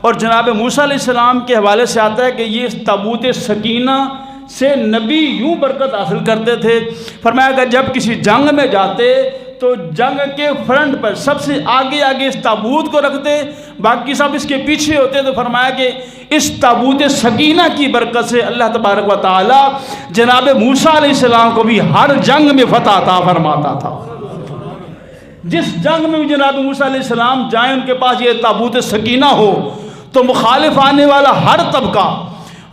اور جناب موسیٰ علیہ السلام کے حوالے سے آتا ہے کہ یہ تابوت سکینہ سے نبی یوں برکت حاصل کرتے تھے. فرمایا کہ جب کسی جنگ میں جاتے تو جنگ کے فرنٹ پر سب سے آگے اس تابوت کو رکھتے، باقی سب اس کے پیچھے ہوتے. تو فرمایا کہ اس تابوت سکینہ کی برکت سے اللہ تبارک و تعالی جناب موسیٰ علیہ السلام کو بھی ہر جنگ میں فتح عطا فرماتا تھا. جس جنگ میں بھی جناب موسیٰ علیہ السلام جائیں ان کے پاس یہ تابوت سکینہ ہو تو مخالف آنے والا ہر طبقہ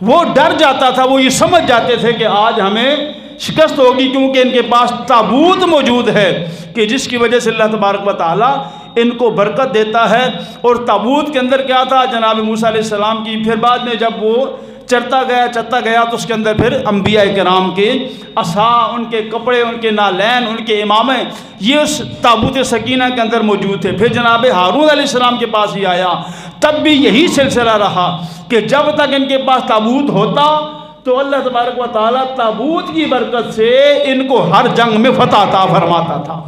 وہ ڈر جاتا تھا. وہ یہ سمجھ جاتے تھے کہ آج ہمیں شکست ہوگی، کیونکہ ان کے پاس تابوت موجود ہے کہ جس کی وجہ سے اللہ تبارک و تعالی ان کو برکت دیتا ہے. اور تابوت کے اندر کیا تھا جناب موسیٰ علیہ السلام کی، پھر بعد میں جب وہ چرتا گیا تو اس کے اندر پھر انبیاء کرام کے عصا، ان کے کپڑے، ان کے نالین، ان کے امامے یہ اس تابوت سکینہ کے اندر موجود تھے. پھر جناب ہارون علیہ السلام کے پاس ہی آیا، تب بھی یہی سلسلہ رہا کہ جب تک ان کے پاس تابوت ہوتا تو اللہ تبارک و تعالیٰ تابوت کی برکت سے ان کو ہر جنگ میں فتح عطا فرماتا تھا.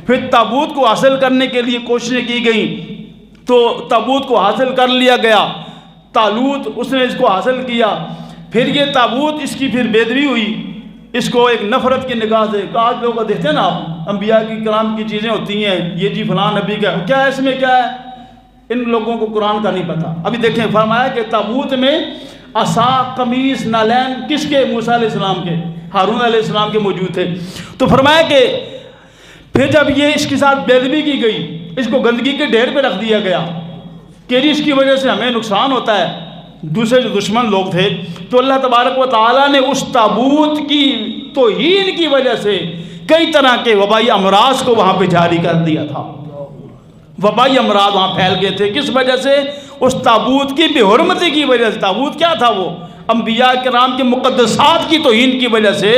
پھر تابوت کو حاصل کرنے کے لیے کوششیں کی گئیں تو تابوت کو حاصل کر لیا گیا. طالوت اس نے اس کو حاصل کیا. پھر یہ تابوت اس کی پھر بے ادبی ہوئی، اس کو ایک نفرت کی نگاہ سے آج لوگ دیکھتے ہیں نا، انبیاء کی کرام کی چیزیں ہوتی ہیں، یہ جی فلاں نبی کا کیا ہے، اس میں کیا ہے، ان لوگوں کو قرآن کا نہیں پتہ. ابھی دیکھیں فرمایا کہ تابوت میں عصا، قمیص، نالین کس کے؟ موسیٰ علیہ السلام کے، ہارون علیہ السلام کے موجود تھے. تو فرمایا کہ پھر جب یہ اس کے ساتھ بے ادبی کی گئی، اس کو گندگی کے ڈھیر پہ رکھ دیا گیا کہ اس کی وجہ سے ہمیں نقصان ہوتا ہے، دوسرے جو دشمن لوگ تھے، تو اللہ تبارک و تعالیٰ نے اس تابوت کی توہین کی وجہ سے کئی طرح کے وبائی امراض کو وہاں پہ جاری کر دیا تھا. وبائی امراض وہاں پھیل گئے تھے. کس وجہ سے؟ اس تابوت کی بے حرمتی کی وجہ سے. تابوت کیا تھا؟ وہ انبیاء کرام کے مقدسات کی توہین کی وجہ سے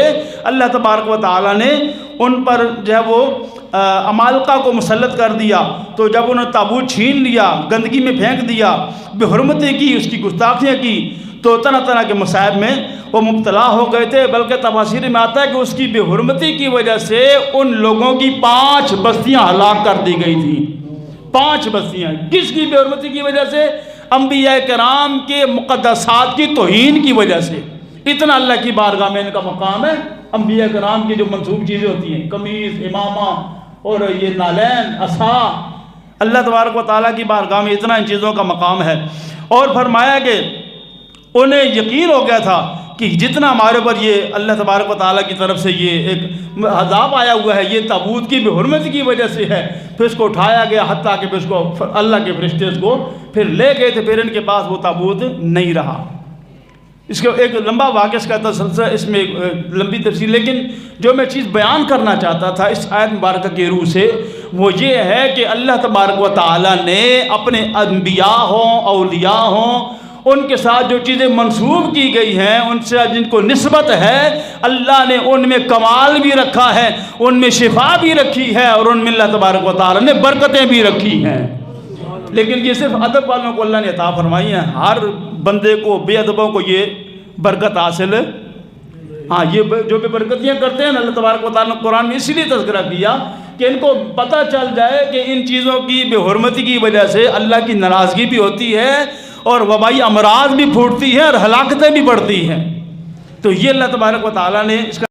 اللہ تبارک و تعالیٰ نے ان پر جو ہے وہ عمالقہ کو مسلط کر دیا. تو جب انہوں نے تابوت چھین لیا، گندگی میں پھینک دیا، بے حرمتی کی، اس کی گستاخیاں کی، تو طرح طرح کے مصائب میں وہ مبتلا ہو گئے تھے. بلکہ تفاسیر میں آتا ہے کہ اس کی بے حرمتی کی وجہ سے ان لوگوں کی 5 بستیاں ہلاک کر دی گئی تھیں. 5 بستیاں. کس کی بے حرمتی کی وجہ سے؟ انبیاء کرام کے مقدسات کی توہین کی وجہ سے. اتنا اللہ کی بارگاہ میں ان کا مقام ہے. انبیاء کرام کی جو منسوب چیزیں ہوتی ہیں، قمیص، امامہ اور یہ نالین، عصا، اللہ تبارک و تعالیٰ کی بارگاہ میں اتنا ان چیزوں کا مقام ہے. اور فرمایا کہ انہیں یقین ہو گیا تھا کہ جتنا ہمارے اوپر یہ اللہ تبارک و تعالیٰ کی طرف سے یہ ایک عذاب آیا ہوا ہے، یہ تابوت کی بے حرمتی کی وجہ سے ہے. پھر اس کو اٹھایا گیا، حتیٰ کہ پھر اس کو اللہ کے فرشتے اس کو پھر لے گئے تھے. پھر ان کے پاس وہ تابوت نہیں رہا. اس کا ایک لمبا واقعہ اس کا تسلسل، اس میں لمبی تفصیل، لیکن جو میں چیز بیان کرنا چاہتا تھا اس آیت مبارکہ کی روح سے وہ یہ ہے کہ اللہ تبارک و تعالیٰ نے اپنے انبیاء ہوں، اولیاء ہوں، ان کے ساتھ جو چیزیں منسوب کی گئی ہیں، ان سے جن کو نسبت ہے، اللہ نے ان میں کمال بھی رکھا ہے، ان میں شفا بھی رکھی ہے، اور ان میں اللہ تبارک و تعالیٰ نے برکتیں بھی رکھی ہیں. لیکن یہ صرف ادب والوں کو اللہ نے عطا فرمائی ہیں. ہر بندے کو، بے ادبوں کو یہ برکت حاصل ہے. ہاں، یہ جو بے برکتیاں کرتے ہیں اللہ تبارک و تعالیٰ نے قرآن میں اسی لیے تذکرہ کیا کہ ان کو پتہ چل جائے کہ ان چیزوں کی بے حرمتی کی وجہ سے اللہ کی ناراضگی بھی ہوتی ہے اور وبائی امراض بھی پھوٹتی ہیں اور ہلاکتیں بھی بڑھتی ہیں. تو یہ اللہ تبارک و تعالیٰ نے اس کا